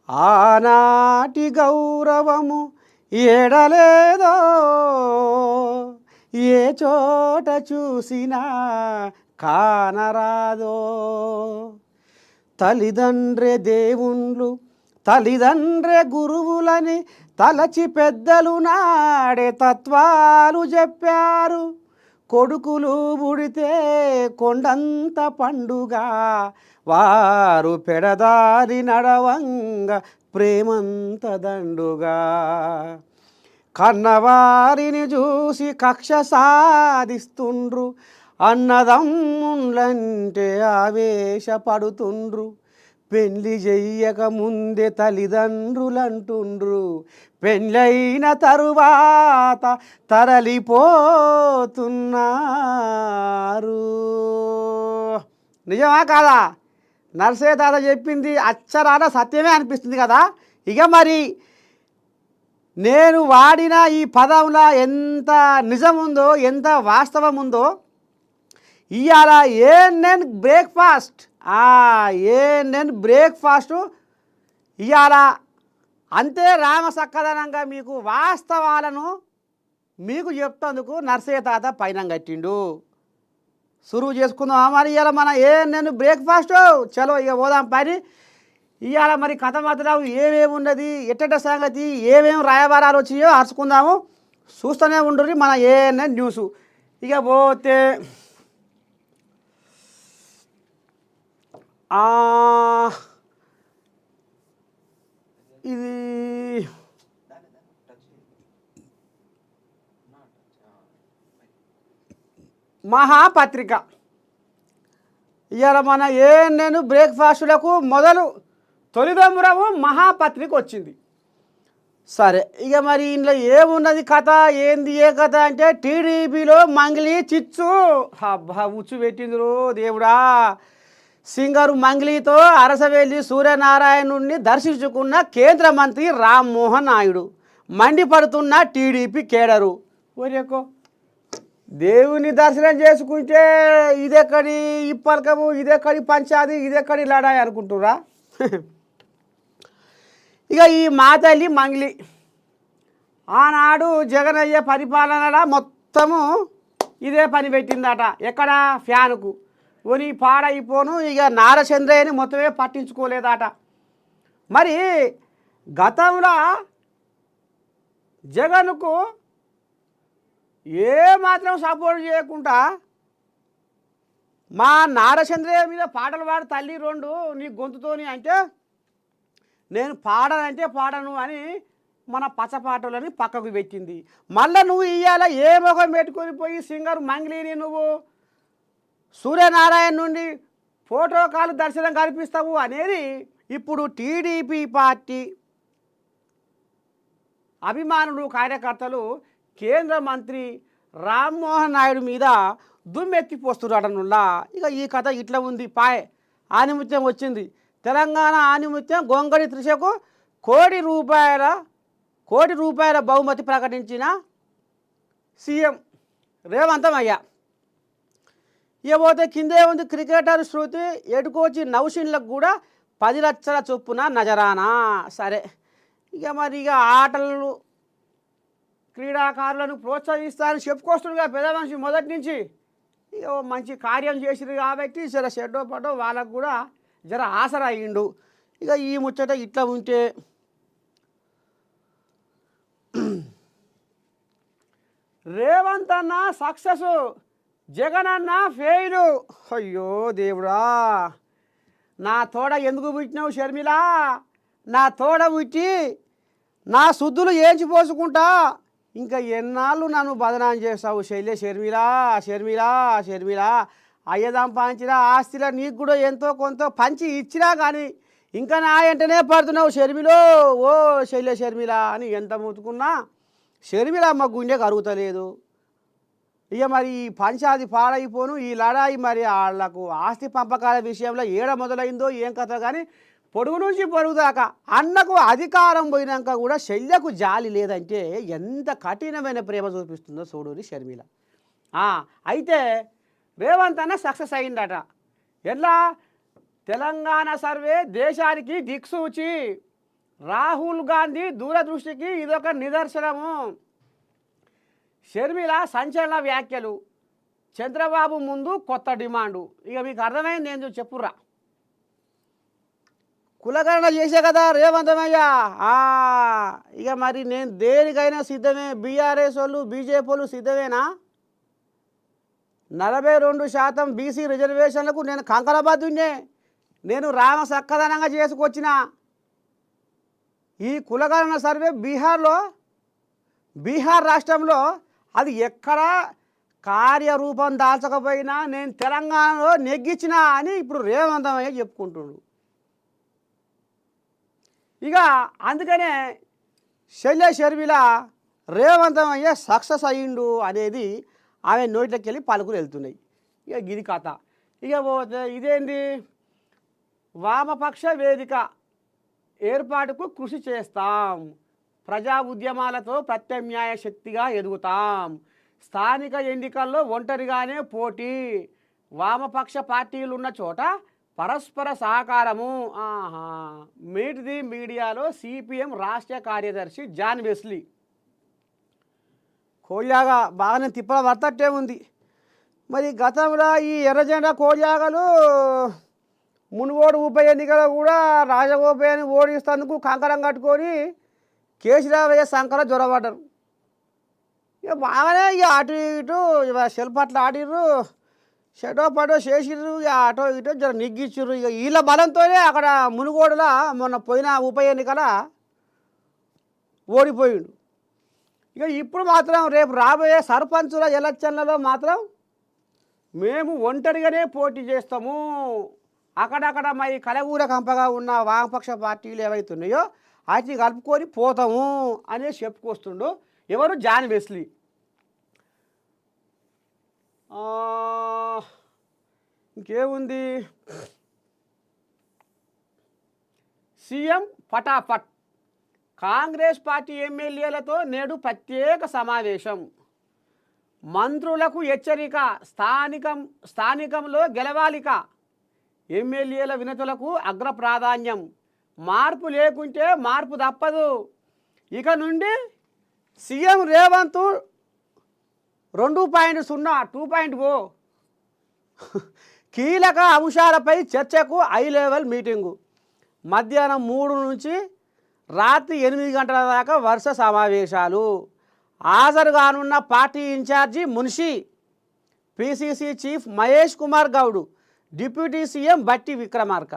ఆనాటి గౌరవము ఎడలేదో ఏ చోట చూసినా కానరాదో. తల్లిదండ్రే దేవుళ్ళు తల్లిదండ్రే గురువులని తలచి పెద్దలు నాడే తత్వాలు చెప్పారు. కొడుకులు పుడితే కొండంత పండుగ వారు పెడదారి నడవంగ ప్రేమంత దండుగా. కన్నవారిని చూసి కక్ష సాధిస్తుండ్రు అన్నదమ్ములంటే ఆవేశపడుతుండ్రు. పెళ్ళి చెయ్యక ముందే తల్లిదండ్రులంటుండ్రు పెళ్ళైన తరువాత తరలిపోతున్నారు. నిజమా కాదా? నర్సయ్య తాత చెప్పింది అచ్చరాన సత్యమే అనిపిస్తుంది కదా. ఇక మరి నేను వాడిన ఈ పదంలో ఎంత నిజం ఉందో ఎంత వాస్తవం ఉందో ఇవాళ ఏఎన్ఎన్ బ్రేక్ఫాస్ట్ ఏఎన్ఎన్ బ్రేక్ఫాస్ట్ ఇవాళ అంతే రామసక్కదనంగా మీకు వాస్తవాలను మీకు చెప్తందుకు నర్సయ్య తాత పైన కట్టిండు. సురువు చేసుకుందాం మరి ఇవాళ మన ఏఎన్ఎన్ బ్రేక్ఫాస్ట్. చలో ఇక పోదాం పని. ఇవాళ మరి కథ మాత్రం ఏమేమి ఉన్నది ఎట్టట సంగతి ఏమేమి రాయబారాలు వచ్చినాయో అరుచుకుందాము. చూస్తూనే ఉండుర్రి మన ఏఎన్ఎన్ న్యూస్. ఇక పోతే ఇది మహాపత్రిక. ఇవాళ మన ఏఎన్ఎన్ బ్రేక్ఫాస్టులకు మొదలు తొలిదొంబరము మహాపత్రిక వచ్చింది. సరే ఇక మరి ఇందులో ఏమున్నది కథ ఏంది ఏ కథ అంటే టీడీపీలో మంగిలి చిచ్చు అబ్బా ఉచ్చు పెట్టిందిరో దేవుడా. సింగరు మంగిలితో అరసవెల్లి సూర్యనారాయణుడిని దర్శించుకున్న కేంద్ర మంత్రి రామ్మోహన్ నాయుడు మండిపడుతున్న టీడీపీ కేడరు. ఒరేకో దేవుని దర్శనం చేసుకుంటే ఇదెక్కడి ఇప్పలకము ఇదెక్కడి పంచాది ఇదెక్కడి లడాయి అనుకుంటురా. ఇక ఈ మాతల్లి మంగిలి ఆనాడు జగనయ్య పరిపాలన మొత్తము ఇదే పని పెట్టిందట. ఎక్కడ ఫ్యానుకు కొని పాడైపోను. ఇక నారచంద్రయ్యని మొత్తమే పట్టించుకోలేదట. మరి గతంలో జగన్కు ఏ మాత్రం సపోర్ట్ చేయకుండా మా నారచంద్రయ్య మీద పాటలు పాడు తల్లి రెండు నీ గొంతుతోని అంటే నేను పాడనంటే పాడను అని మన పచ్చపాటలని పక్కకు పెట్టింది. మళ్ళీ నువ్వు ఇవాళ ఏ ముఖం పెట్టుకొని పోయి సింగర్ మంగిలిని నువ్వు సూర్యనారాయణ నుండి ఫోటో కాల్ దర్శనం కల్పిస్తావు అనేది ఇప్పుడు టీడీపీ పార్టీ అభిమానులు కార్యకర్తలు కేంద్ర మంత్రి రామ్మోహన్ నాయుడు మీద దుమ్మెత్తిపోస్తున్నాడనుల్లా. ఇక ఈ కథ ఇట్లా ఉంది. ఆనిముత్యం వచ్చింది. తెలంగాణ ఆనిముత్యం గొంగడి త్రిషకు కోటి రూపాయల బహుమతి ప్రకటించిన సీఎం రేవంత్ అయ్య. ఇకపోతే కిందే ఉంది క్రికెటర్ శృతి ఎడుకోచి నౌషిన్లకు కూడా 10 లక్షల చొప్పున నజరానా. సరే ఇక మరి ఇక ఆటలు క్రీడాకారులను ప్రోత్సహిస్తారని చెప్పుకొస్తుండగా పెద్ద మనిషి మొదటి నుంచి. ఇక మంచి కార్యం చేసిరు కాబట్టి జర షెడ్డో పడ్డో వాళ్ళకు కూడా జర ఆసరా అయ్యిండు. ఇక ఈ ముచ్చట ఇట్లా ఉంటే రేవంత్ అన్న సక్సెస్ జగన్ అన్న ఫెయిలు. అయ్యో దేవుడా, నా తోడ ఎందుకు పుట్టినావు షర్మిల? నా తోడ పుట్టి నా శుద్ధులు ఏంచిపోసుకుంటా ఇంకా ఎన్నాళ్ళు నన్ను బదనాం చేస్తావు షర్మిల. అయ్యదాం పంచిన ఆస్తిలో నీకు కూడా ఎంతో కొంత పంచి ఇచ్చినా కానీ ఇంకా నా వెంటనే పడుతున్నావు ఓ షర్మిల అని ఎంత ముతుకున్నా షర్మిల అమ్మ గుండె కరుగుతలేదు. ఇక మరి ఈ పంచాది పాడైపోను ఈ లడాయి మరి వాళ్లకు ఆస్తి పంపకాల విషయంలో ఏడ మొదలైందో ఏం కథ కానీ పొడుగు నుంచి పొడుగు దాకా అన్నకు అధికారం పోయినాక కూడా శల్యకు జాలి లేదంటే ఎంత కఠినమైన ప్రేమ చూపిస్తుందో చూడూరి షర్మిల. అయితే రేవంత్ అన్న సక్సెస్ అయిందట. ఎలా? తెలంగాణ సర్వే దేశానికి దిక్సూచి. రాహుల్ గాంధీ దూరదృష్టికి ఇదొక నిదర్శనము. షర్మిల సంచలన వ్యాఖ్యలు, చంద్రబాబు ముందు కొత్త డిమాండు. ఇక మీకు అర్థమైంది ఏందో చెప్పురా. కులగణన చేసే కదా రేవంతమయ్య. ఇక మరి నేను దేనికైనా సిద్ధమే. బీఆర్ఎస్ వాళ్ళు బీజేపీ వాళ్ళు సిద్ధమేనా? 42% బీసీ రిజర్వేషన్లకు నేను కంకణబద్ధున్నే. నేను రామ సక్కదనంగా చేసుకొచ్చిన ఈ కులగణన సర్వే బీహార్ రాష్ట్రంలో అది ఎక్కడ కార్యరూపం దాల్చకపోయినా నేను తెలంగాణలో నెగ్గించిన అని ఇప్పుడు రేవంతమయ్య చెప్పుకుంటుండు. ఇక అందుకనే షర్మిల రేవంతమయ్య సక్సెస్ అయ్యిండు అనేది ఆమె నోట్లోకి వెళ్ళి పలుకులు వెళ్తున్నాయి. ఇక గిది కథ. ఇక పోతే ఇదేంది, వామపక్ష వేదిక ఏర్పాటుకు కృషి చేస్తాం, ప్రజా ఉద్యమాలతో ప్రత్యామ్నాయ శక్తిగా ఎదుగుతాం, స్థానిక ఎన్నికల్లో ఒంటరిగానే పోటీ, వామపక్ష పార్టీలు ఉన్న చోట పరస్పర సహకారము. మీట్ ది మీడియాలో సిపిఎం రాష్ట్ర కార్యదర్శి జాన్ వెస్లీ. కోడియాగా బాగానే తిప్పల వర్తట్టే ఉంది. మరి గతంలో ఈ ఎర్రజెండా కోడియాగలు మునుగోడు ఉప ఎన్నికలో కూడా రాజగోపాయాన్ని ఓడిస్తేందుకు కంకణం కట్టుకొని కేసీరావయ్య సంకర జ్వరపడ్డారు. ఇక బాగానే ఇక అటు ఇటు శిల్పట్లు ఆడిర్రు, షటో పటో చేసిర్రు, ఇక అటో ఇటో జర నిగ్గిచ్చిర్రు. ఇక వీళ్ళ బలంతోనే అక్కడ మునుగోడులో మొన్న పోయిన ఉప ఎన్నికల ఓడిపోయిండు. ఇక ఇప్పుడు మాత్రం రేపు రాబోయే సర్పంచుల ఎలక్షన్లలో మాత్రం మేము ఒంటరిగానే పోటీ చేస్తాము, అక్కడక్కడ మరి కలగూర కంపగా ఉన్న వామపక్ష పార్టీలు ఏవైతున్నాయో వాటిని కలుపుకొని పోతాము అనే చెప్పుకొస్తుండు. ఎవరు? John Wesley. ఇంకేముంది, సీఎం పటాపట్, కాంగ్రెస్ పార్టీ ఎమ్మెల్యేలతో నేడు ప్రత్యేక సమావేశం, మంత్రులకు హెచ్చరిక, స్థానికంలో గెలవాలిక, ఎమ్మెల్యేల వినతులకు అగ్ర ప్రాధాన్యం, మార్పు లేకుంటే మార్పు తప్పదు, ఇక నుండి సీఎం రేవంత్ 2.0 కీలక అంశాలపై చర్చకు హై లెవెల్ మీటింగు, మధ్యాహ్నం 3 నుంచి రాత్రి 8 గంటల దాకా వరుస సమావేశాలు, హాజరు కానున్న party incharge Munshi, PCC chief Mahesh Kumar Goud, deputy CM Bhatti Vikramarka.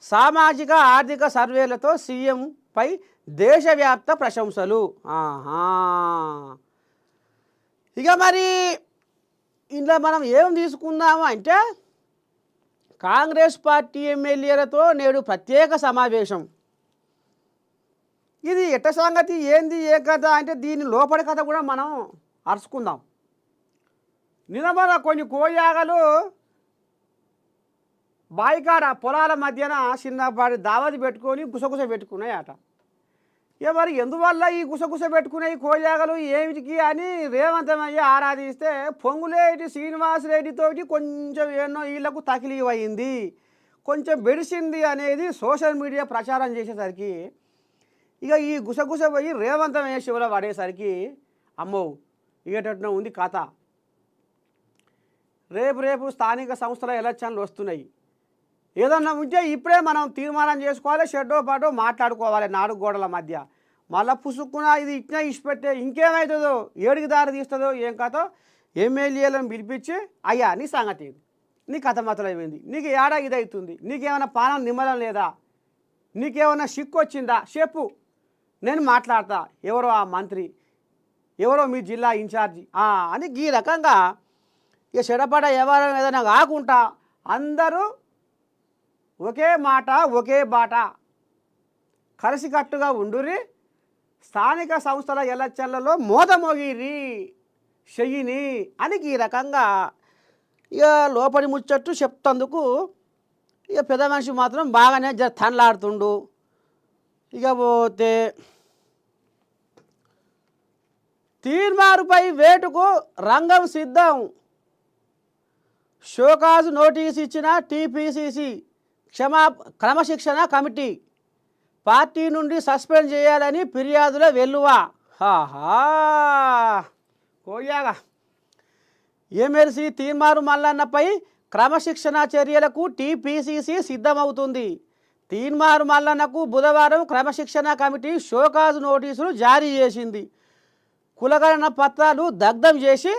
సామాజిక ఆర్థిక సర్వేలతో సీఎంపై దేశవ్యాప్త ప్రశంసలు. ఇక మరి ఇందులో మనం ఏం తీసుకుందాము అంటే, కాంగ్రెస్ పార్టీ ఎమ్మెల్యేలతో నేడు ప్రత్యేక సమావేశం. ఇది ఎట్ట సంగతి, ఏంది, ఏ కథ అంటే దీని లోపలి కథ కూడా మనం అరుచుకుందాం. నిన్న కొన్ని కోయాగలు బాయికాడ పొలాల మధ్యన చిన్నపాటి దావతి పెట్టుకొని గుసగుస పెట్టుకున్నాయి అట. ఇక మరి ఎందువల్ల ఈ గుసగుస పెట్టుకునే కోయాగలు ఏమిటికి అని రేవంతమయ్య ఆరాధిస్తే పొంగులేటి శ్రీనివాసరెడ్డితోటి కొంచెం ఎన్నో వీళ్లకు తకిలీవ్ అయింది, కొంచెం బెడిసింది అనేది సోషల్ మీడియా ప్రచారం చేసేసరికి ఇక ఈ గుసగుస పోయి రేవంతమయ్య శివలో పడేసరికి అమ్మో ఇగటట్టున ఉంది కథ. రేపు స్థానిక సంస్థల ఎలక్షన్లు వస్తున్నాయి. ఏదన్నా ఉంటే ఇప్పుడే మనం తీర్మానం చేసుకోవాలి, షెడ్డో పాటో మాట్లాడుకోవాలి 4 గోడల మధ్య. మళ్ళీ పుసుక్కున ఇది ఇట్లా ఇచ్చిపెట్టే ఇంకేమవుతుందో, ఏడికి దారి తీస్తుందో ఏం కథో ఎమ్మెల్యేలను పిలిపించి, అయ్యా నీ సంగతి ఇది, నీ కథ మొదలైపోయింది, నీకు ఏడా ఇది అవుతుంది, నీకేమైనా పానం నిమ్మలం లేదా, నీకేమైనా సిక్కు వచ్చిందా చెప్పు, నేను మాట్లాడతా, ఎవరో ఆ మంత్రి, ఎవరో మీ జిల్లా ఇన్ఛార్జి అని ఈ రకంగా ఇక చెడపడ ఎవరైనా ఏదైనా కాకుండా అందరూ ఒకే మాట ఒకే బాట కలిసికట్టుగా ఉండురి, స్థానిక సంస్థల ఎలక్షన్లలో మోదమోగిరి చెయ్యిని అని ఈ రకంగా ఇక లోపలి ముచ్చట్టు చెప్తందుకు ఇక పెద్ద మనిషి మాత్రం బాగానే తనలాడుతుండు. ఇక పోతే తీర్మారుపై వేటుకు రంగం సిద్ధం, షోకాజ్ నోటీస్ ఇచ్చిన టీపీసీసీ క్రమశిక్షణ కమిటీ, పార్టీ నుండి సస్పెండ్ చేయాలని ఫిర్యాదుల వెల్లువా. హాహా కోయాగా. ఎమ్మెల్సీ తీన్మారు మల్లన్నపై క్రమశిక్షణా చర్యలకు టీపీసీసీ సిద్ధమవుతుంది. తీన్మారు మల్లన్నకు బుధవారం క్రమశిక్షణా కమిటీ షోకాజ్ నోటీసులు జారీ చేసింది. కులగణన పత్రాలు దగ్ధం చేసి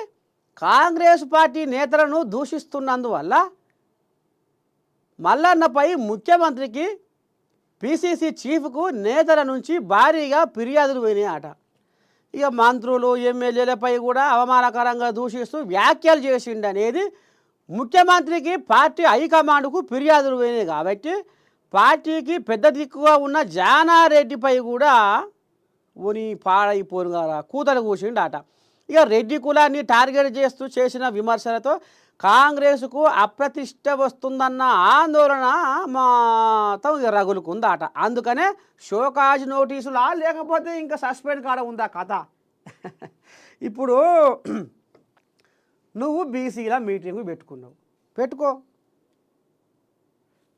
కాంగ్రెస్ పార్టీ నేతలను దూషిస్తున్నందువల్ల మల్లన్నపై ముఖ్యమంత్రికి, పీసీసీ చీఫ్కు నేతల నుంచి భారీగా ఫిర్యాదులు పోయినాయట. ఇక మంత్రులు, ఎమ్మెల్యేలపై కూడా అవమానకరంగా దూషిస్తూ వ్యాఖ్యలు చేసిండనేది ముఖ్యమంత్రికి, పార్టీ హైకమాండ్కు ఫిర్యాదులు పోయినాయి. కాబట్టి పార్టీకి పెద్ద దిక్కుగా ఉన్న జానారెడ్డిపై కూడా ఉని పాడైపోను కదా కూతలు కూసిండట. ఇక రెడ్డి కులాన్ని టార్గెట్ చేస్తూ చేసిన విమర్శలతో కాంగ్రెస్కు అప్రతిష్ట వస్తుందన్న ఆందోళన మొత్తం ఇక రగులుకుందట. అందుకనే షోకాజ్ నోటీసులా లేకపోతే ఇంకా సస్పెండ్ కాడ ఉందా కథ. ఇప్పుడు నువ్వు బీసీల మీటింగ్ పెట్టుకున్నావు, పెట్టుకో.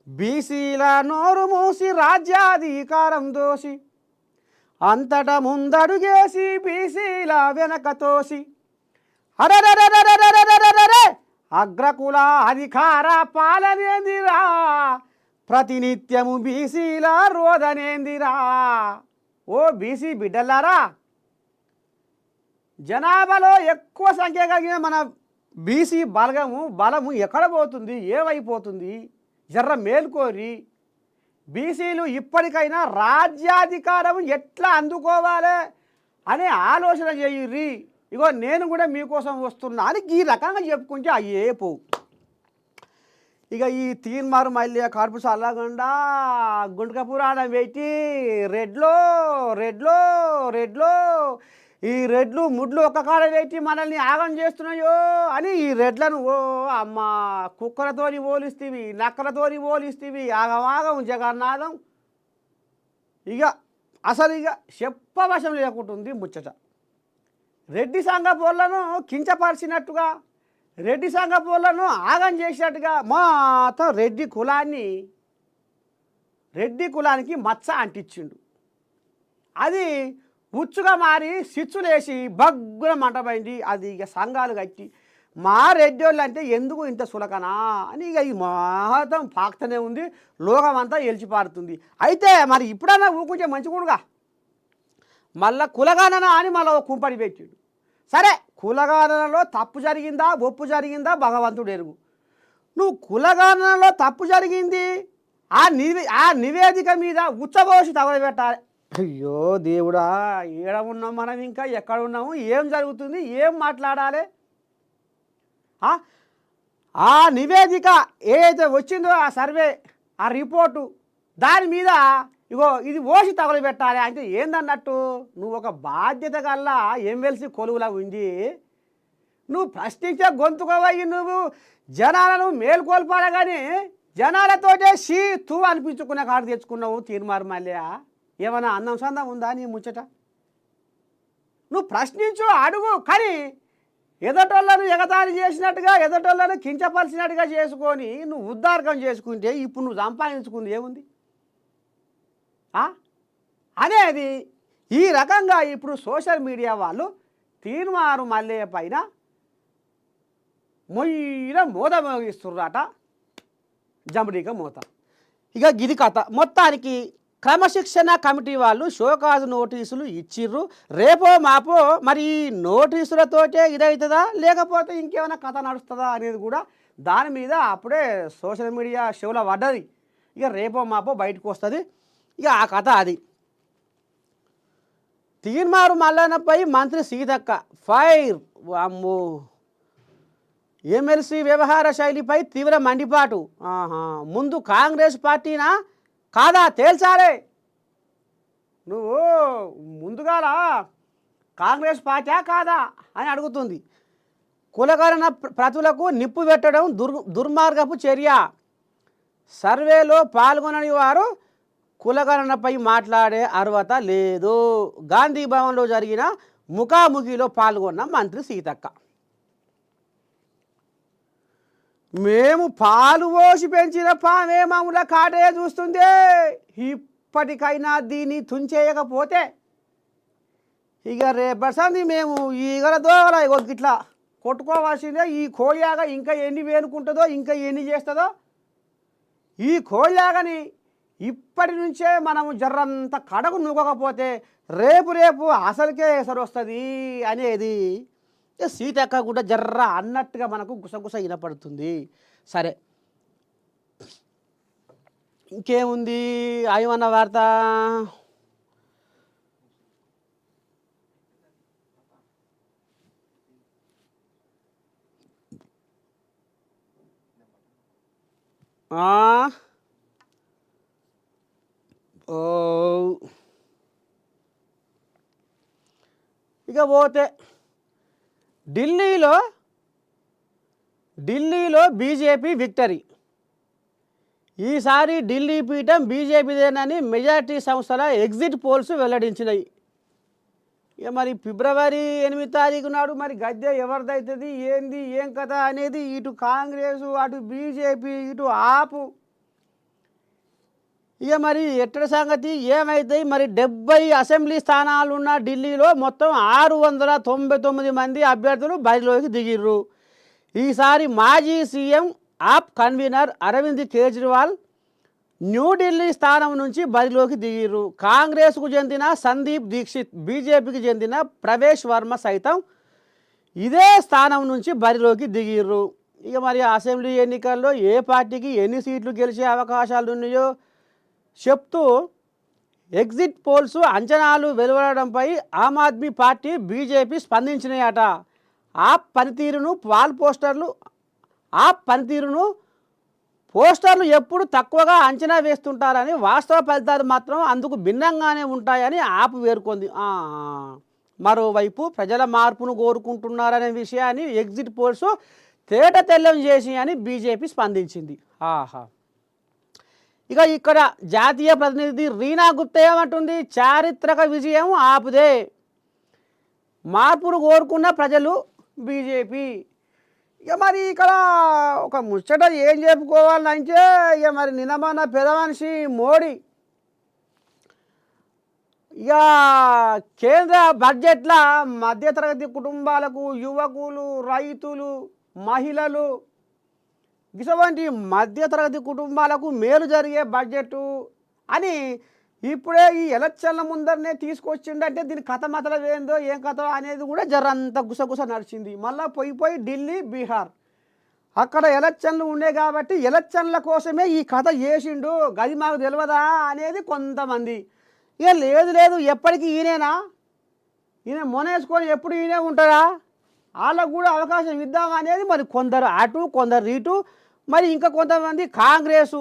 బీసీల నోరు మూసి రాజ్యాధికారం దోసి అంతటా ముందడుగేసి బీసీల వెనక తోసి అరెరెరెరెరెరెరెరెరెరె అగ్రకుల అధికార పాలనేందిరా, ప్రతినిత్యము బీసీల రోదనేందిరా. ఓ బీసీ బిడ్డలారా, జనాభాలో ఎక్కువ సంఖ్య కలిగిన మన బీసీ బలము ఎక్కడ పోతుంది, ఏమైపోతుంది? జర్ర మేల్కోరి. బీసీలు ఇప్పటికైనా రాజ్యాధికారం ఎట్లా అందుకోవాలి అనే ఆలోచన చేయుర్రి. ఇగో నేను కూడా మీకోసం వస్తున్నా అని ఈ రకంగా చెప్పుకుంటే అయ్యే పోవు. ఇక ఈ తీన్మారు మల్లె కడుపు చల్లకుండా గుండక పురాణం పెట్టి రెడ్లో రెడ్లో రెడ్లో ఈ రెడ్లు ముడ్లు ఒక్క కాడ పెట్టి మనల్ని ఆగం చేస్తున్నాయో అని ఈ రెడ్లను ఓ అమ్మ కుక్కలతోని పోలిస్తీవి, నక్కలతోని పోలిస్తీవి, ఆగమాగం జగన్నాథం. ఇక అసలు ఇక చెప్పవశం లేకుంటుంది ముచ్చట. రెడ్డి సంఘ పోళ్లను కించపరిచినట్టుగా, రెడ్డి సంఘ పోళ్లను ఆగం చేసినట్టుగా మొత్తం రెడ్డి కులానికి మచ్చ అంటించిండు. అది ఉచ్చుగా మారి సిచ్చులేసి బగ్గున మంటపోయింది. అది ఇక సంఘాలు కట్టి మా రెడ్డోళ్ళు అంటే ఎందుకు ఇంత సులకనా అని ఇక ఈ మహతం పాకుతూనే ఉంది. లోకమంతా ఎలిచిపారుతుంది. అయితే మరి ఇప్పుడన్నా ఊకుంటే మంచిగుడుగా. మళ్ళా కులగానన అని మళ్ళీ కుంపడి పెట్టిండు. సరే, కులగాననలో తప్పు జరిగిందా ఒప్పు జరిగిందా భగవంతుడు ఎరుగు. నువ్వు కులగాననలో తప్పు జరిగింది ఆ నివేదిక మీద ఉచ్చబోసి తగలబెట్టాలి. అయ్యో దేవుడా, ఏడ ఉన్నాం మనం, ఇంకా ఎక్కడ ఉన్నాము, ఏం జరుగుతుంది, ఏం మాట్లాడాలి? ఆ నివేదిక ఏదైతే వచ్చిందో, ఆ సర్వే, ఆ రిపోర్టు, దాని మీద ఇగో ఇది ఓసి తగలబెట్టాలి అంటే ఏందన్నట్టు? నువ్వు ఒక బాధ్యత గల్లా ఎమ్మెల్సీ కొలువులా ఉంది. నువ్వు ప్రశ్నించే గొంతుకోవయ్యి నువ్వు జనాలను మేల్కొల్పాలి, కానీ జనాలతోటే తూ అనిపించుకునే కాడు తెచ్చుకున్నావు తీన్మారు మల్లె. ఏమైనా అందం సందం ఉందా నీ ముచ్చట? నువ్వు ప్రశ్నించు, అడుగు, కానీ ఎదటోళ్ళను ఎగతాళి చేసినట్టుగా, ఎదటోళ్ళను కించపరిచినట్టుగా చేసుకొని నువ్వు ఉద్ధారకం చేసుకుంటే ఇప్పుడు నువ్వు సంపాదించుకుంది ఏముంది అనేది. ఈ రకంగా ఇప్పుడు సోషల్ మీడియా వాళ్ళు తీన్మారు మల్లె పైన మొయ్యిన మోత మోగిస్తుర్రట, జంబడిక మోత. ఇక గిది కథ. మొత్తానికి క్రమశిక్షణ కమిటీ వాళ్ళు షోకాజ్ నోటీసులు ఇచ్చిర్రు. రేపో మాపో మరి నోటీసులతోటే ఇదవుతుందా లేకపోతే ఇంకేమైనా కథ నడుస్తుందా అనేది కూడా దాని మీద అప్పుడే సోషల్ మీడియా షోలో పడ్డది. ఇక రేపో మాపో బయటకు వస్తుంది. ఇక ఆ కథ అది. తీన్మారు మల్లన్నపై మంత్రి సీతక్క ఫైర్. అమ్మో, ఎమ్మెల్సీ వ్యవహార శైలిపై తీవ్ర మండిపాటు. ముందు కాంగ్రెస్ పార్టీనా కాదా తేల్చాలే. నువ్వు ముందుగాల కాంగ్రెస్ పార్టీ కాదా అని అడుగుతుంది. కులగణన ప్రతులకు నిప్పు పెట్టడం దుర్మార్గపు చర్య. సర్వేలో పాల్గొనని వారు కులగణనపై మాట్లాడే అర్హత లేదు. గాంధీ భవన్లో జరిగిన ముఖాముఖిలో పాల్గొన్న మంత్రి సీతక్క, మేము పాలు పోసి పెంచిన పామే మామూల కాటే చూస్తుంది. ఇప్పటికైనా దీన్ని తుంచేయకపోతే ఇక రేపటి మేము ఈగల దోగల ఇట్లా కొట్టుకోవాల్సిందే. ఈ కోళ్ళాగ ఇంకా ఎన్ని వేనుకుంటుందో, ఇంకా ఎన్ని చేస్తుందో. ఈ కోళ్ళాగని ఇప్పటి నుంచే మనము జర్రంత కడకు నూగకపోతే రేపు అసలుకే ఎసరు వస్తుంది అనేది సీతక్క కూడా జర్ర అన్నట్టుగా మనకు గుసగుస వినపడుతుంది. సరే, ఇంకేముంది అయ్యమన్న వార్త? ఇక పోతే ఢిల్లీలో బీజేపీ విక్టరీ. ఈసారి ఢిల్లీ పీఠం బీజేపీదేనని మెజార్టీ సంస్థల ఎగ్జిట్ పోల్స్ వెల్లడించినాయి. ఇక మరి ఫిబ్రవరి 8 తారీఖు నాడు మరి గద్దె ఎవరిదవుతుంది, ఏంది ఏం కథ అనేది ఇటు కాంగ్రెసు, అటు బీజేపీ, ఇటు ఆపు, ఇక మరి ఎట్టడి సంగతి ఏమవుతాయి? మరి 70 అసెంబ్లీ స్థానాలున్న ఢిల్లీలో మొత్తం 699 మంది అభ్యర్థులు బరిలోకి దిగిర్రు. ఈసారి మాజీ సీఎం ఆప్ కన్వీనర్ అరవింద్ కేజ్రీవాల్ న్యూఢిల్లీ స్థానం నుంచి బరిలోకి దిగిర్రు. కాంగ్రెస్కు చెందిన సందీప్ దీక్షిత్, బీజేపీకి చెందిన ప్రవేశ్ వర్మ సైతం ఇదే స్థానం నుంచి బరిలోకి దిగిర్రు. ఇక మరి అసెంబ్లీ ఎన్నికల్లో ఏ పార్టీకి ఎన్ని సీట్లు గెలిచే అవకాశాలు ఉన్నాయో చెప్తూ ఎగ్జిట్ పోల్స్ అంచనాలు వెలువడడంపై ఆమ్ ఆద్మీ పార్టీ, బీజేపీ స్పందించినాయట. ఆప్ పనితీరును పోస్టర్లు ఎప్పుడు తక్కువగా అంచనా వేస్తుంటారని, వాస్తవ ఫలితాలు మాత్రం అందుకు భిన్నంగానే ఉంటాయని ఆప్ పేర్కొంది. మరోవైపు ప్రజల మార్పును కోరుకుంటున్నారనే విషయాన్ని ఎగ్జిట్ పోల్స్ తేట తెల్లం చేసి అని బీజేపీ స్పందించింది. ఇక ఇక్కడ జాతీయ ప్రతినిధి రీనా గుప్తా ఏమంటుంది? చారిత్రక విజయం ఆపుదే, మార్పును కోరుకున్న ప్రజలు బీజేపీ. ఇక మరి ఇక్కడ ఒక ముచ్చట ఏం చెప్పుకోవాలంటే, ఇక మరి నిన్నమన్న పెద్ద మనిషి మోడీ ఇక కేంద్ర బడ్జెట్ల మధ్యతరగతి కుటుంబాలకు, యువకులు, రైతులు, మహిళలు ఇటువంటి మధ్యతరగతి కుటుంబాలకు మేలు జరిగే బడ్జెట్ అని ఇప్పుడే ఈ ఎలక్షన్ల ముందరనే తీసుకొచ్చిండంటే దీని కథ మతలం ఏందో ఏం కథ అనేది కూడా జరంత గుసగుస నడిచింది. మళ్ళీ పోయి ఢిల్లీ, బీహార్ అక్కడ ఎలక్షన్లు ఉన్నాయి కాబట్టి ఎలక్షన్ల కోసమే ఈ కథ చేసిండు, గది మాకు తెలియదా అనేది కొంతమంది. ఇక లేదు ఎప్పటికీ ఈయనేనా, ఈయన మొనేసుకొని ఎప్పుడు ఈయనే ఉంటారా, వాళ్ళకు కూడా అవకాశం ఇద్దాం అనేది మరి కొందరు అటు కొందరు ఇటు, మరి ఇంకా కొంతమంది కాంగ్రెసు.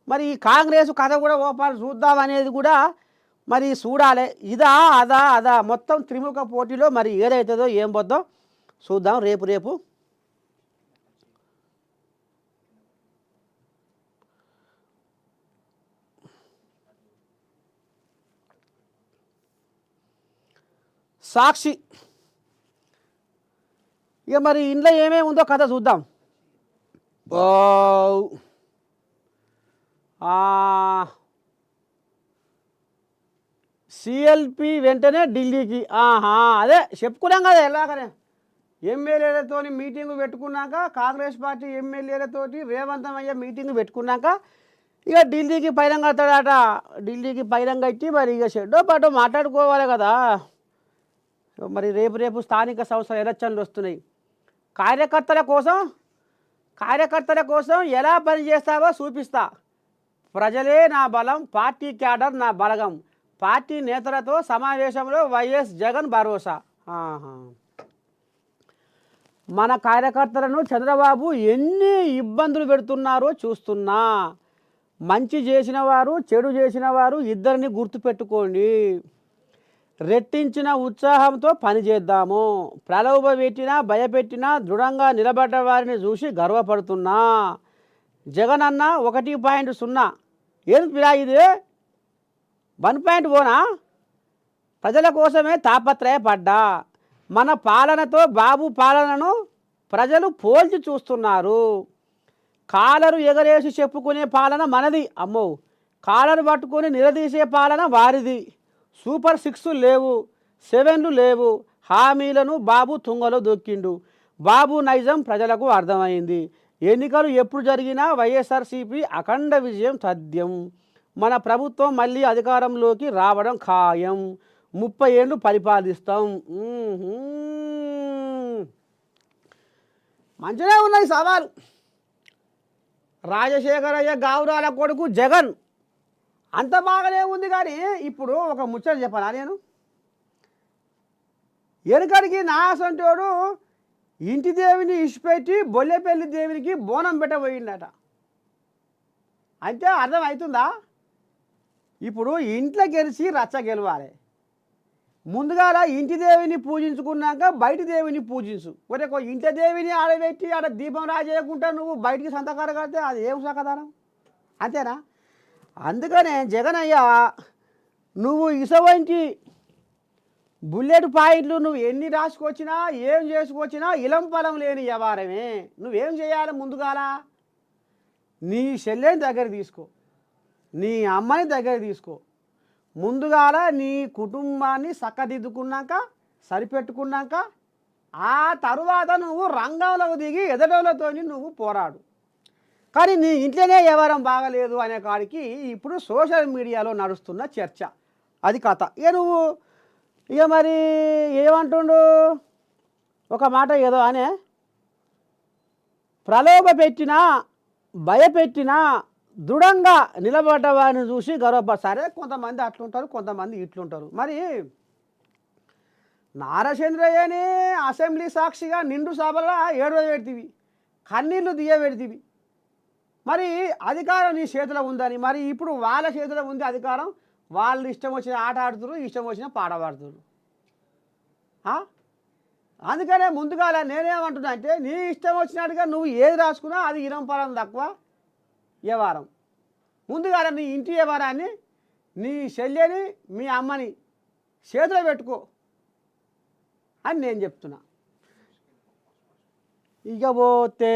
మరి ఈ కాంగ్రెసు కథ కూడా ఓపాలు చూద్దాం అనేది కూడా మరి చూడాలి. ఇదా అదా మొత్తం త్రిముఖ పోటీలో మరి ఏదవుతుందో ఏం పోద్దాం చూద్దాం రేపు. సాక్షి ఇక మరి ఇంట్లో ఏమేమి ఉందో కథ చూద్దాం. సిఎల్పి వెంటనే ఢిల్లీకి. అదే చెప్పుకున్నాం కదా ఎలాగనే ఎమ్మెల్యేలతో మీటింగు పెట్టుకున్నాక, కాంగ్రెస్ పార్టీ ఎమ్మెల్యేలతోటి రేవంతమయ్య మీటింగు పెట్టుకున్నాక ఇక ఢిల్లీకి పైరం కడతాడట. ఢిల్లీకి పైరం కట్టి మరి ఇక షెడ్డో పాటో మాట్లాడుకోవాలి కదా. మరి రేపు స్థానిక సంస్థల ఎలక్షన్లు వస్తున్నాయి. కార్యకర్తల కోసం ఎలా పనిచేస్తావో చూపిస్తా, ప్రజలే నా బలం, పార్టీ క్యాడర్ నా బలగం, పార్టీ నేతలతో సమావేశంలో వైఎస్ జగన్ భరోసా. మన కార్యకర్తలను చంద్రబాబు ఎన్ని ఇబ్బందులు పెడుతున్నారో చూస్తున్నా. మంచి చేసిన వారు, చెడు చేసిన వారు ఇద్దరిని గుర్తుపెట్టుకోండి. రెట్టించిన ఉత్సాహంతో పనిచేద్దాము. ప్రలోభ పెట్టినా, భయపెట్టినా దృఢంగా నిలబడ్డ వారిని చూసి గర్వపడుతున్నా. జగన్ అన్న 1.0 ఏది పిరా ఇది 1.0 ప్రజల కోసమే తాపత్రయపడ్డా. మన పాలనతో బాబు పాలనను ప్రజలు పోల్చి చూస్తున్నారు. కాలరు ఎగరేసి చెప్పుకునే పాలన మనది. అమ్మో, కాళ్ళను పట్టుకొని నిలదీసే పాలన వారిది. సూపర్ 6 లేవు, 7లు లేవు. హామీలను బాబు తుంగలో దొక్కిండు. బాబు నైజం ప్రజలకు అర్థమైంది. ఎన్నికలు ఎప్పుడు జరిగినా వైఎస్ఆర్సీపీ అఖండ విజయం తథ్యం. మన ప్రభుత్వం మళ్ళీ అధికారంలోకి రావడం ఖాయం. 30 ఏళ్ళు పరిపాలిస్తాం. మంచిగా ఉన్నాయి సవాలు. రాజశేఖరయ్య గావురాల కొడుకు జగన్ అంత బాగానే ఉంది. కానీ ఇప్పుడు ఒక ముచ్చట చెప్పాలా నేను? ఎనకడికి నా అసంటోడు ఇంటి దేవిని ఇచ్చిపెట్టి బొల్లెపల్లి దేవునికి బోనం పెట్టబోయిందట. అంటే అర్థమవుతుందా? ఇప్పుడు ఇంట్లో గెలిచి రచ్చ గెలవాలి. ముందుగాల ఇంటి దేవిని పూజించుకున్నాక బయట దేవిని పూజించు. ఒరే ఇంటి దేవిని ఆడబెట్టి ఆడ దీపం రాజేయకుండా నువ్వు బయటికి సంతకాలు కడితే అది ఏం సకదానం? అంతేనా? అందుకనే జగనయ్య నువ్వు ఇసవంటి బుల్లెట్ పాయింట్లు నువ్వు ఎన్ని రాసుకొచ్చినా ఏం చేసుకొచ్చినా ఇలం పొలం లేని వ్యవహారమే. నువ్వేం చేయాలి? ముందుగాల నీ చెల్లెని దగ్గర తీసుకో, నీ అమ్మని దగ్గర తీసుకో. ముందుగాల నీ కుటుంబాన్ని చక్కదిద్దుకున్నాక సరిపెట్టుకున్నాక ఆ తరువాత నువ్వు రంగంలోకి దిగి ఎదటోళ్ళతో నువ్వు పోరాడు. కానీ నీ ఇంట్లోనే వ్యవహారం బాగలేదు అనే కాడికి ఇప్పుడు సోషల్ మీడియాలో నడుస్తున్న చర్చ అది కథ. నువ్వు మరి ఏమంటుండు? ఒక మాట ఏదో అనే ప్రలోభ పెట్టినా భయపెట్టినా దృఢంగా నిలబడ్డవాడిని చూసి గౌరవ. సరే, కొంతమంది అట్లుంటారు, కొంతమంది ఇట్లుంటారు. మరి నారచంద్రయ్యని అసెంబ్లీ సాక్షిగా నిండు సభలో ఏడవ పెడితివి, కన్నీళ్లు దిగబెడితివి. మరి అధికారం నీ చేతిలో ఉందని, మరి ఇప్పుడు వాళ్ళ చేతిలో ఉంది అధికారం. వాళ్ళు ఇష్టం వచ్చిన ఆట ఆడుతున్నారు, ఇష్టం వచ్చిన పాట పాడుతున్నారు. అందుకనే ముందుగా నేనేమంటున్నా అంటే నీ ఇష్టం వచ్చినట్టుగా నువ్వు ఏది రాసుకున్నా అది ఇరం పొలం తక్కువ వ్యవహారం. ముందుగా నీ ఇంటి వ్యవహారాన్ని నీ చెల్లెని మీ అమ్మని చేతిలో పెట్టుకో అని నేను చెప్తున్నా. ఇక పోతే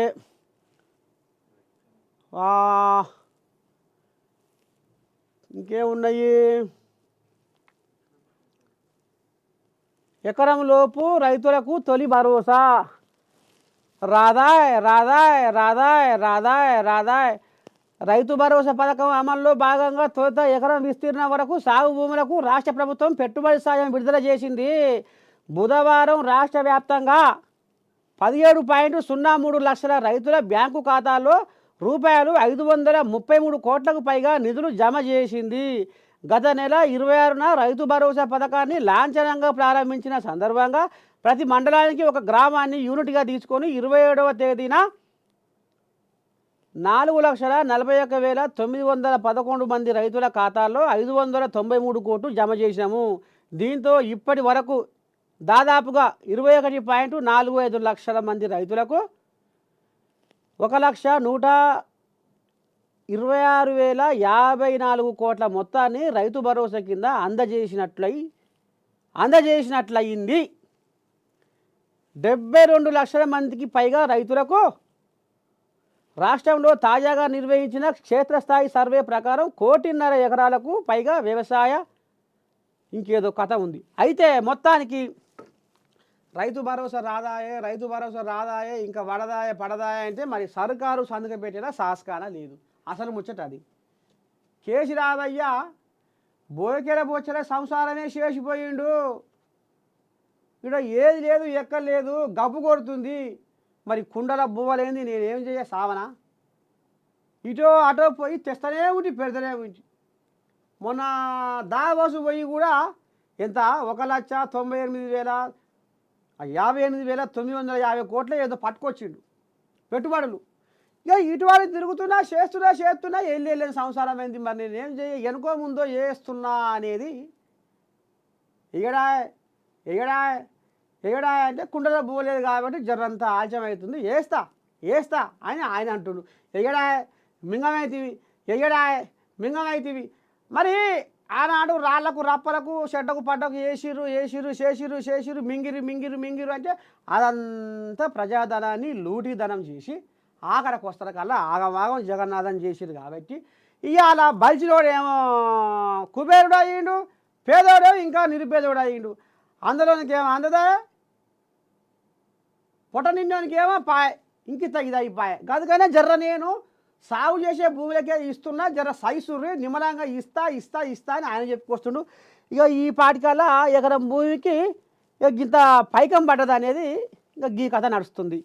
ఇంకేమున్నాయి? ఎకరంలోపు రైతులకు తొలి భరోసా. రాధాయ్ రాధాయ్ రాధాయ్ రాధాయ్ రాధాయ్. రైతు భరోసా పథకం అమల్లో భాగంగా తొలుత ఎకరం విస్తీర్ణం వరకు సాగు భూములకు రాష్ట్ర ప్రభుత్వం పెట్టుబడి సాయం విడుదల చేసింది. బుధవారం రాష్ట్ర వ్యాప్తంగా 17.03 లక్షల రైతుల బ్యాంకు ఖాతాల్లో రూపాయలు 533 కోట్లకు పైగా నిధులు జమ చేసింది. గత నెల 26న రైతు భరోసా పథకాన్ని లాంఛనంగా ప్రారంభించిన సందర్భంగా ప్రతి మండలానికి ఒక గ్రామాన్ని యూనిట్గా తీసుకొని 27వ తేదీన 4,41,911 మంది రైతుల ఖాతాల్లో 593 కోట్లు జమ చేసినాము. దీంతో ఇప్పటి వరకు దాదాపుగా 21.45 లక్షల మంది రైతులకు 1,126,054 కోట్ల మొత్తాన్ని రైతు భరోసా కింద అందజేసినట్లయింది. 72 లక్షల మందికి పైగా రైతులకు రాష్ట్రంలో తాజాగా నిర్వహించిన క్షేత్రస్థాయి సర్వే ప్రకారం 1.5 ఎకరాలకు పైగా వ్యవసాయ ఇంకేదో కథ ఉంది. అయితే మొత్తానికి రైతు భరోసా రాదాయే ఇంకా పడదాయే అంటే మరి సర్కారు సంతకం పెట్టిన సాస్కాన లేదు. అసలు ముచ్చట అది. కేసీరావయ్య బోచెల సంసారమే చేసిపోయిండు. ఇక్కడ ఏది లేదు ఎక్కలేదు, గబ్బు కొడుతుంది. మరి కుండల బువ్వలేంది, నేనేం చేయ సావనా? ఇటో అటో పోయి తెస్తనే ఉండి పెడతనే ఉండి. మొన్న దావోసు పోయి కూడా ఎంత 1,98,950 కోట్ల ఏదో పట్టుకొచ్చిండు పెట్టుబడులు. ఇక ఇటువాడు తిరుగుతున్నా చేస్తున్నా వెళ్ళని సంసారం అయింది. మరి నేనేం చేయ, వెనుకో ముందో చేస్తున్నా అనేది ఎగడా అంటే కుండలో పోలేదు కాబట్టి జరంతా ఆలస్యం అవుతుంది, వేస్తా అని ఆయన అంటుండు. మింగమైతివి మరి ఆనాడు రాళ్లకు రప్పలకు చెడ్డకు పడ్డకు చేసిరు మింగిరు అంటే అదంతా ప్రజాధనాన్ని లూటీ ధనం చేసి ఆఖరికి వస్తారు కల్లా ఆగమాగం జగన్నాథం చేసిరు. కాబట్టి ఇవాళ బలిచినోడేమో కుబేరుడు అయ్యిండు, పేదోడేమో ఇంకా నిరుపేదోడు అయ్యిండు. అందులోనికి ఏమో అందదా, పొట్ట నిండానికి ఏమో పాయ ఇంక తగిది అయిపోయాయి. అందుకనే జర్ర నేను సాగు చేసే భూములకే ఇస్తున్నా, జర సైసుర్రి నిమ్మలంగా ఇస్తా ఇస్తా ఇస్తా అని ఆయన చెప్పుకొస్తుండు. ఇక ఈ పాటికల్లా ఎకరం భూమికి ఇక ఇంత పైకం పడ్డది అనేది ఇక ఈ కథ నడుస్తుంది.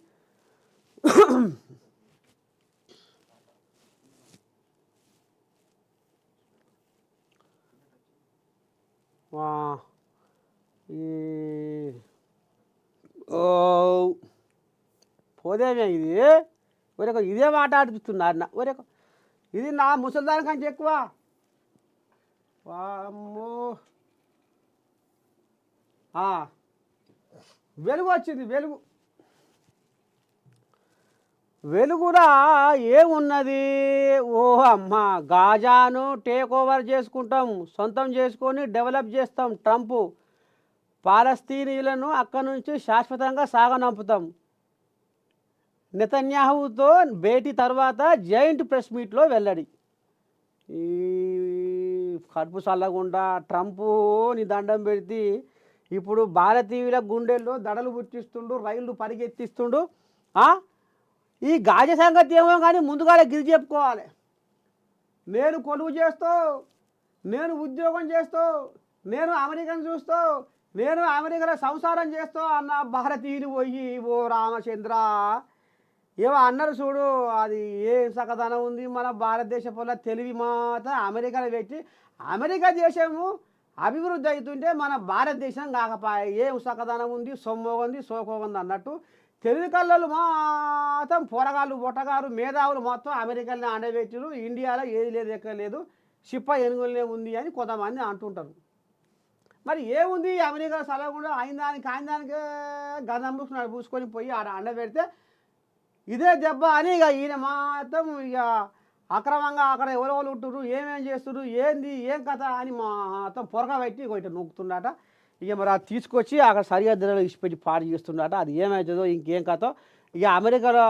పోదేమే ఇది ఒరేక ఇదే మాట ఆడిపిస్తున్నా అన్న ఒరేక ఇది నా ముసలిదాని కంటే ఎక్కువ. వామ్మో వెలుగు వచ్చింది. వెలుగురా ఏమున్నది, ఓ అమ్మ గాజాను టేక్ ఓవర్ చేసుకుంటాం, సొంతం చేసుకొని డెవలప్ చేస్తాం. ట్రంప్ పాలస్తీనీయులను అక్కడి నుంచి శాశ్వతంగా సాగనంపుతాం. నెతన్యాహుతో భేటీ తర్వాత జాయింట్ ప్రెస్ మీట్లో వెల్లడి. ఈ కడుపు చల్లకుండా ట్రంపు నీ దండం పెడితే ఇప్పుడు భారతీయుల గుండెల్లో దడలు పుట్టిస్తుండు, రైళ్లు పరిగెత్తిస్తుండు. ఈ గాజ సంగతి ఏమో కానీ ముందుగానే గిరి చెప్పుకోవాలి. నేను కొలువు చేస్తూ, నేను ఉద్యోగం చేస్తూ, నేను అమెరికన్ చూస్తూ, నేను అమెరికాలో సంసారం చేస్తూ అన్న భారతీయులు పోయి ఓ రామచంద్ర ఏమో అన్నారు చూడు. అది ఏ సకదనం ఉంది మన భారతదేశం వల్ల తెలివి మాత్రం అమెరికాలో పెట్టి అమెరికా దేశము అభివృద్ధి అవుతుంటే మన భారతదేశం కాకపోయే ఏం సకదనం ఉంది, సొమ్మోగుంది, సోకోగుంది అన్నట్టు తెలుగు కళ్ళలు మాత్రం పోరగాళ్ళు బొట్టగారు మేధావులు మొత్తం అమెరికాలో అండబెట్టారు. ఇండియాలో ఏది లేదు ఎక్కడ లేదు, చిప్ప ఎనుగులనే ఉంది అని కొంతమంది అంటుంటారు. మరి ఏముంది అమెరికా సలహకుండా అయిన దానికి గంధం పూసుకొని పోయి ఆడ అండబెడితే ఇదే దెబ్బ అని ఇక ఈయన మాత్రం ఇక అక్రమంగా అక్కడ ఎవరెవరు ఉంటున్నారు, ఏమేం చేస్తున్నారు, ఏంది ఏం కథ అని మొత్తం పొరక పెట్టి ఇక నొక్కుతుండట. ఇక మరి అది తీసుకొచ్చి అక్కడ సరిహద్దులలో ఇచ్చిపెట్టి పాడు చేస్తుండట. అది ఏమవుతుందో ఇంకేం కథో. ఇక అమెరికాలో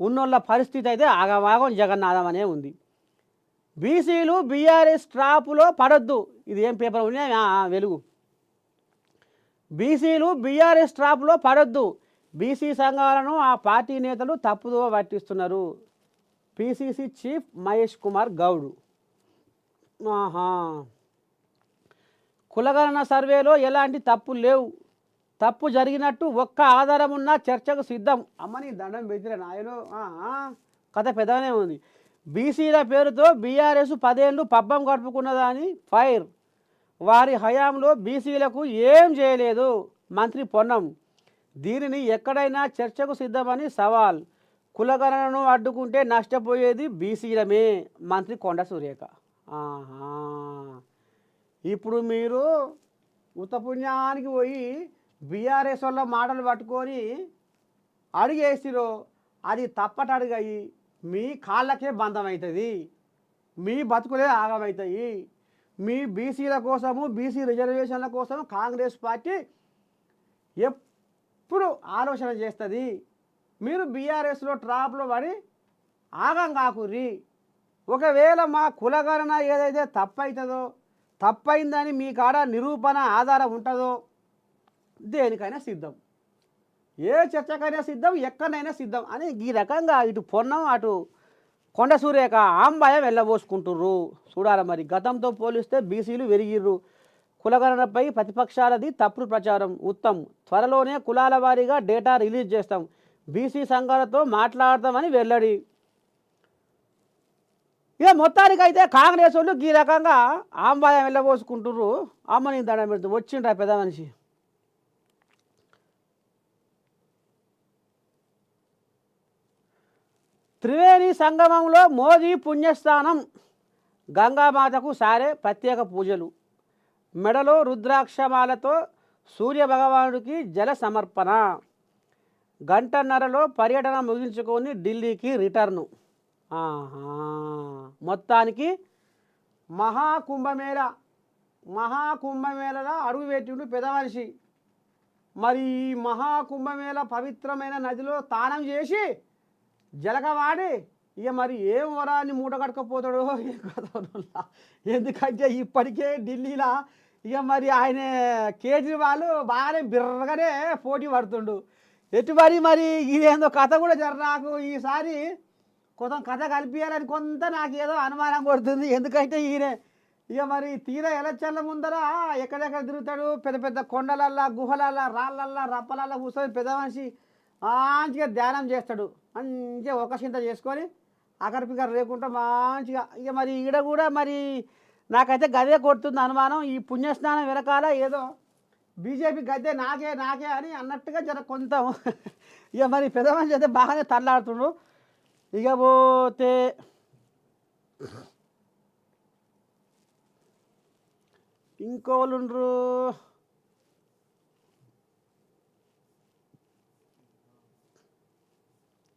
ఉన్నోళ్ళ పరిస్థితి అయితే ఆగమాగం జగన్నాథం అనే ఉంది. బీసీలు బీఆర్ఎస్ ట్రాపులో పడొద్దు. ఇది ఏం పేపర్ ఉన్నాయి వెలుగు. బీసీలు బీఆర్ఎస్ ట్రాపులో పడొద్దు, బీసీ సంఘాలను ఆ పార్టీ నేతలు తప్పుదో పట్టిస్తున్నారు. PCC chief Mahesh Kumar Goud. కులగణన సర్వేలో ఎలాంటి తప్పులు లేవు, తప్పు జరిగినట్టు ఒక్క ఆధారం ఉన్నా చర్చకు సిద్ధం. అమ్మని దండం పెట్టిన నాయలో కథ పెద్దనే ఉంది. బీసీల పేరుతో బీఆర్ఎస్ 10 ఏళ్ళు పబ్బం గడుపుకున్నదని ఫైర్. వారి హయాంలో బీసీలకు ఏం చేయలేదు మంత్రి పొన్నం. దీనిని ఎక్కడైనా చర్చకు సిద్ధమని సవాల్. కులగణనను అడ్డుకుంటే నష్టపోయేది బీసీలమే మంత్రి కొండ సురేఖ. ఇప్పుడు మీరు ఉత్తపుణ్యానికి పోయి బీఆర్ఎస్ వల్ల మాటలు పట్టుకొని అడిగేసిరో అది తప్పట అడిగాయి మీ కాళ్ళకే బంధం అవుతుంది, మీ బతుకులే ఆగమవుతాయి. మీ బీసీల కోసము బీసీ రిజర్వేషన్ల కోసం కాంగ్రెస్ పార్టీ ఎప్పుడు ఆలోచన చేస్తుంది. మీరు బీఆర్ఎస్లో ట్రాప్లో పడి ఆగం కాకుర్రి. ఒకవేళ మా కులగణన ఏదైతే తప్పవుతుందో, తప్పైందని మీ కాడ నిరూపణ ఆధారం ఉంటుందో దేనికైనా సిద్ధం, ఏ చర్చకైనా సిద్ధం, ఎక్కడైనా సిద్ధం అని ఈ రకంగా ఇటు పొన్నం అటు కొండ సురేఖ ఆంబాయం వెళ్ళబోసుకుంటుర్రు. చూడాలి మరి. గతంతో పోలిస్తే బీసీలు వెరిగిర్రు. కులగణనపై ప్రతిపక్షాలది తప్పుడు ప్రచారం. ఉత్తమ్ త్వరలోనే కులాల వారీగా డేటా రిలీజ్ చేస్తాం, బీసీ సంఘాలతో మాట్లాడతామని వెల్లడి. ఇక మొత్తానికైతే కాంగ్రెస్ వాళ్ళు ఈ రకంగా ఆంబాయం వెళ్ళబోసుకుంటుర్రు. అమ్మని దండం పెడుతూ వచ్చిండ్రా పెద్ద మనిషి. త్రివేణి సంగమంలో మోదీ పుణ్యస్థానం. గంగామాతకు సారే ప్రత్యేక పూజలు. మెడలో రుద్రాక్షమాలతో సూర్యభగవానుడికి జల సమర్పణ. గంటన్నరలో పర్యటన ముగించుకొని ఢిల్లీకి రిటర్ను. మొత్తానికి మహాకుంభమేళలో అడుగు పెట్టిండు పెద్ద మనిషి. మరి ఈ మహాకుంభమేళ పవిత్రమైన నదిలో స్నానం చేసి జలకవాడి ఇక మరి ఏం వరాన్ని మూట కట్టుకపోతాడో ఏం కథ. ఎందుకంటే ఇప్పటికే ఢిల్లీలో ఇక మరి ఆయన కేజ్రీవాల్ బాగానే బిర్రగానే పోటీ పడుతుండు. ఎటు మరి ఇదేందో కథ కూడా జర నాకు ఈసారి కొంత కథ కలిపియాలని కొంత నాకేదో అనుమానం కొడుతుంది. ఎందుకంటే ఈయన ఇక మరి తీరా ఎలక్షన్ల ముందర ఎక్కడెక్కడ తిరుగుతాడు, పెద్ద పెద్ద కొండలల్లా గుహలల్లా రాళ్ళల్లా రప్పలల్లా కూర్చొని పెద్ద మనిషి మంచిగా ధ్యానం చేస్తాడు. మంచిగా ఒక చింత చేసుకొని అకర్పికర లేకుండా మంచిగా. ఇక మరి ఈడ కూడా మరి నాకైతే గదే కొడుతుంది అనుమానం. ఈ పుణ్యస్నానం వెనకాల ఏదో బీజేపీ గద్దె నాకే నాకే అని అన్నట్టుగా జర కొంత ఇక మరి పెద్ద మనిషి అయితే బాగానే తల్లాడుతుండు. ఇక పోతే ఇంకోళ్ళుండ్రు.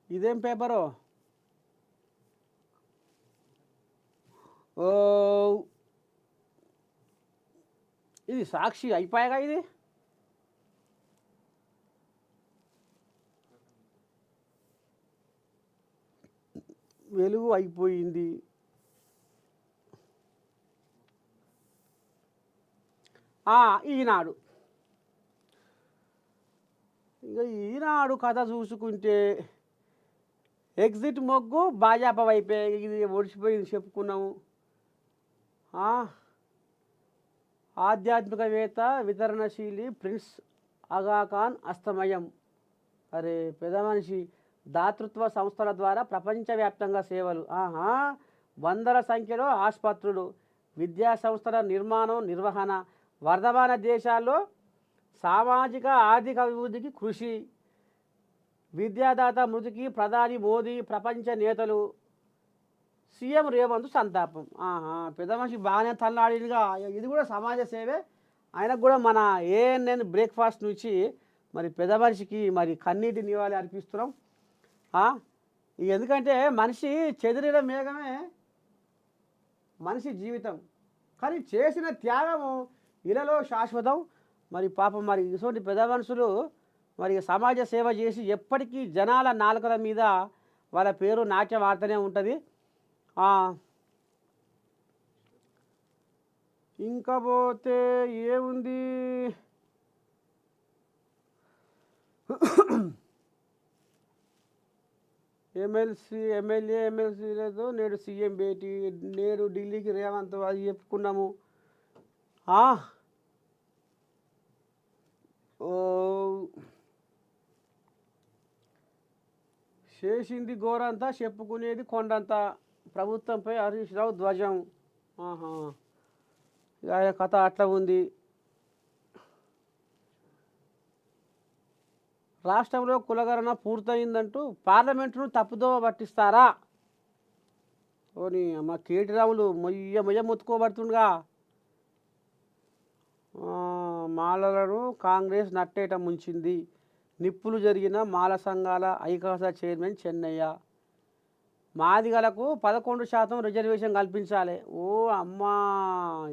ఇదేం పేపరు? ఓ ఇది సాక్షి అయిపోయాగా. ఇది వెలుగు అయిపోయింది. ఈనాడు. ఇక ఈనాడు కథ చూసుకుంటే ఎగ్జిట్ మొగ్గు భాజపా వైపే. ఇది ఒడిచిపోయింది చెప్పుకున్నాము. ఆధ్యాత్మికవేత్త వితరణశీలి ప్రిన్స్ ఆగాఖాన్ అస్తమయం. అరే పెద్ద మనిషి దాతృత్వ సంస్థల ద్వారా ప్రపంచవ్యాప్తంగా సేవలు. వందల సంఖ్యలో ఆసుపత్రులు, విద్యా సంస్థల నిర్మాణం నిర్వహణ, వర్ధమాన దేశాల్లో సామాజిక ఆర్థిక అభివృద్ధికి కృషి. విద్యాదాత మృతికి ప్రధాని మోదీ, ప్రపంచ నేతలు, సీఎం రేవంత్ సంతాపం. పెద్ద మనిషి బాగానే తల్లాడిగా. ఇది కూడా సమాజ సేవే. ఆయనకు కూడా మన ఏఎన్ఎన్ బ్రేక్ఫాస్ట్ నుంచి మరి పెద్ద మనిషికి మరి కన్నీటి నివాళి అర్పిస్తున్నాం. ఎందుకంటే మనిషి చెదిరిన మేఘమే మనిషి జీవితం, కానీ చేసిన త్యాగము ఇలలో శాశ్వతం. మరి పాపం మరి ఇటువంటి పెద్ద మనుషులు మరి సమాజ సేవ చేసి ఎప్పటికీ జనాల నాలుకల మీద వాళ్ళ పేరు నాట్యం ఆడుతూనే ఉంటుంది. ఇంకా పోతే ఏముంది, ఎమ్మెల్యే లేదు. నేడు సీఎం భేటీ, నేడు ఢిల్లీకి రేవంత్, అది చెప్పుకున్నాము. చేసింది ఘోరంతా, చెప్పుకునేది కొండంతా. ప్రభుత్వంపై హరీష్ రావు ధ్వజం. కథ అట్లా ఉంది. రాష్ట్రంలో కులగణన పూర్తయిందంటూ పార్లమెంటును తప్పుదోవ పట్టిస్తారా? ఓని అమ్మ కేటీ రాములు మొయ్య మొత్తుకోబడుతుండగా మాలలను కాంగ్రెస్ నట్టేట ముంచింది. నిప్పులు జరిగిన మాల సంఘాల ఐకాస చైర్మన్ చెన్నయ్య. మాదిగలకు 11% రిజర్వేషన్ కల్పించాలి. ఓ అమ్మా,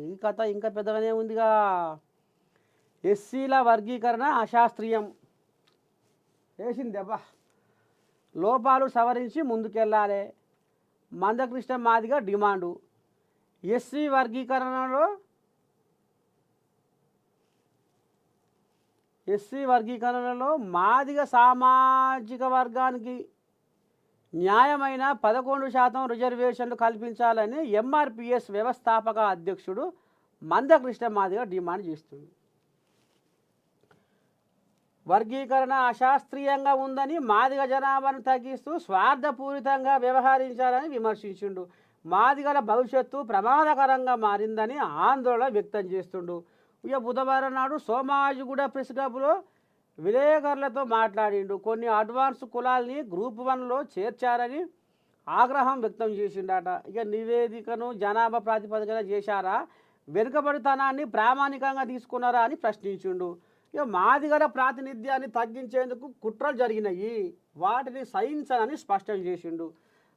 ఈ కథ ఇంకా పెద్దగానే ఉందిగా. ఎస్సీల వర్గీకరణ అశాస్త్రీయం. వేసింది దెబ్బ. లోపాలు సవరించి ముందుకెళ్ళాలి. మందకృష్ణ మాదిగ డిమాండు. ఎస్సీ వర్గీకరణలో మాదిగ సామాజిక వర్గానికి న్యాయమైన 11% రిజర్వేషన్లు కల్పించాలని ఎంఆర్పిఎస్ వ్యవస్థాపక అధ్యక్షుడు మందకృష్ణ మాదిగ డిమాండ్ చేస్తుంది. వర్గీకరణ అశాస్త్రీయంగా ఉందని, మాదిగ జనాభాను తగ్గిస్తూ స్వార్థపూరితంగా వ్యవహరించాలని విమర్శించిండు. మాదిగల భవిష్యత్తు ప్రమాదకరంగా మారిందని ఆందోళన వ్యక్తం చేస్తుండు. ఇక బుధవారం నాడు సోమాజిగూడ ప్రెస్ క్లబ్లో విలేకరులతో మాట్లాడిండు. కొన్ని అడ్వాన్స్ కులాల్ని గ్రూప్ 1లో చేర్చారని ఆగ్రహం వ్యక్తం చేసిండట. ఇక నివేదికను జనాభా ప్రాతిపదికన చేశారా, వెనుకబడితనాన్ని ప్రామాణికంగా తీసుకున్నారా అని ప్రశ్నించిండు. ఇక మాదిగల ప్రాతినిధ్యాన్ని తగ్గించేందుకు కుట్రలు జరిగినాయి, వాటిని సహించనని స్పష్టం చేసిండు.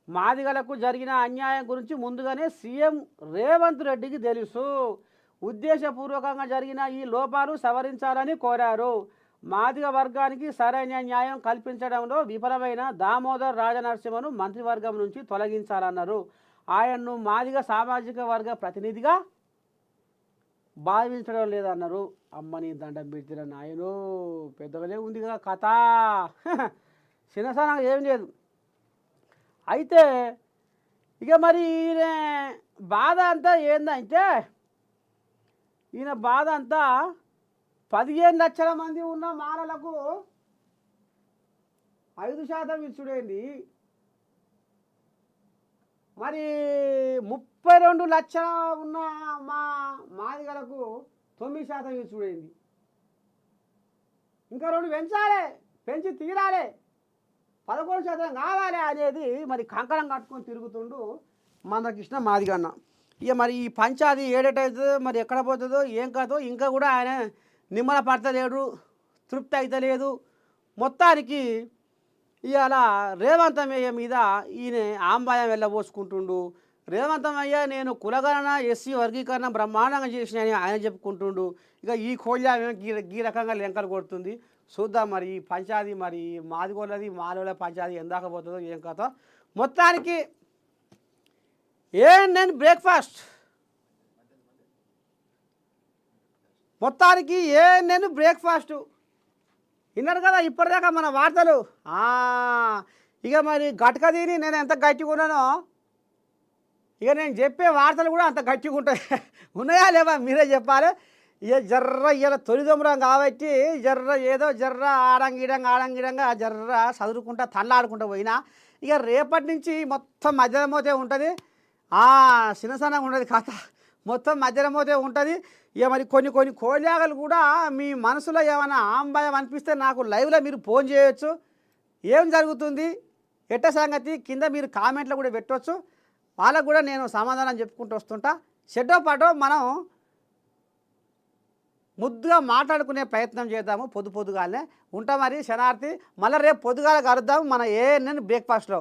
మాదిగలకు జరిగిన అన్యాయం గురించి ముందుగానే సీఎం రేవంత్ రెడ్డికి తెలుసు. ఉద్దేశపూర్వకంగా జరిగిన ఈ లోపాలు సవరించాలని కోరారు. మాదిగ వర్గానికి సరైన న్యాయం కల్పించడంలో విఫలమైన దామోదర్ రాజనరసింహను మంత్రివర్గం నుంచి తొలగించాలన్నారు. ఆయన్ను మాదిగ సామాజిక వర్గ ప్రతినిధిగా భావించడం లేదన్నారు. అమ్మని దండం పెట్టిన నాయనో, పెద్దగానే ఉంది కదా కథ. చిన్నసన ఏం లేదు. అయితే ఇక మరి ఈయన బాధ అంతా ఏందంటే, ఈయన బాధ అంతా 15 లక్షల మంది ఉన్న మాలలకు 5% ఇచ్చుడేంది, మరి 32 లక్షల ఉన్న మాదిగలకు 9% ఇచ్చుడేంది. ఇంకా 2 పెంచాలి, పెంచి తీరాలి, 11% కావాలి అనేది మరి కంకణం కట్టుకొని తిరుగుతుండు మందకృష్ణ మాదిగన్న. ఇక మరి ఈ పంచాది ఏడేటవుతుందో మరి ఎక్కడ పోతుందో ఏం కాదో ఇంకా కూడా ఆయన నిమ్మల పడతలేడు, తృప్తి అవుతలేదు. మొత్తానికి ఇవాళ రేవంతమయ్య మీద ఈయన ఆంబాయం వెళ్ళబోసుకుంటుండు. రేవంతమయ్య నేను కులగణన ఎస్సీ వర్గీకరణ బ్రహ్మాండంగా చేసినాయని ఆయన చెప్పుకుంటుండు. ఇక ఈ కోళ్ళ ఈ రకంగా లెంకలు కొడుతుంది. చూద్దాం మరి ఈ పంచాది మరి మాదిగోళ్ళది మాలోళ్ళ పంచాది ఎందాక పోతుందో ఏం కథో. మొత్తానికి నేను బ్రేక్ఫాస్ట్ నేను బ్రేక్ఫాస్టు విన్నారు కదా ఇప్పటిదాకా మన వార్తలు. ఇక మరి గట్క తిని నేను ఎంత గట్టిగా ఉన్నానో ఇక నేను చెప్పే వార్తలు కూడా అంత గట్టిగా ఉంటాయి. ఉన్నాయా లేవా మీరే చెప్పాలి. ఇక జర్ర ఇలా తొలిదొమ్మరం కాబట్టి ఏదో ఆడంగిడంగా చదువుకుంటా తల్లాడుకుంటూ పోయినా. ఇక రేపటి నుంచి మొత్తం మధ్యాహ్నమోతే ఉంటుంది, చిన్నసనంగా ఉండదు కథ, మొత్తం మధ్యాహ్నమోతే ఉంటుంది. ఇక మరి కొన్ని కోళ్ళాగలు కూడా మీ మనసులో ఏమైనా ఆంబాయం అనిపిస్తే నాకు లైవ్లో మీరు ఫోన్ చేయొచ్చు. ఏం జరుగుతుంది ఎట్ట సంగతి కింద మీరు కామెంట్లో కూడా పెట్టవచ్చు. వాళ్ళకు కూడా నేను సమాధానం చెప్పుకుంటూ వస్తుంటా. షెడ్డో పాటో మనం ముద్దుగా మాట్లాడుకునే ప్రయత్నం చేద్దాము. పొద్దుగాలనే ఉంటాం మరి శనార్థి. మళ్ళీ రేపు పొద్దుగాల కలుద్దాము మన ఏఎన్ఎన్ బ్రేక్ఫాస్ట్లో.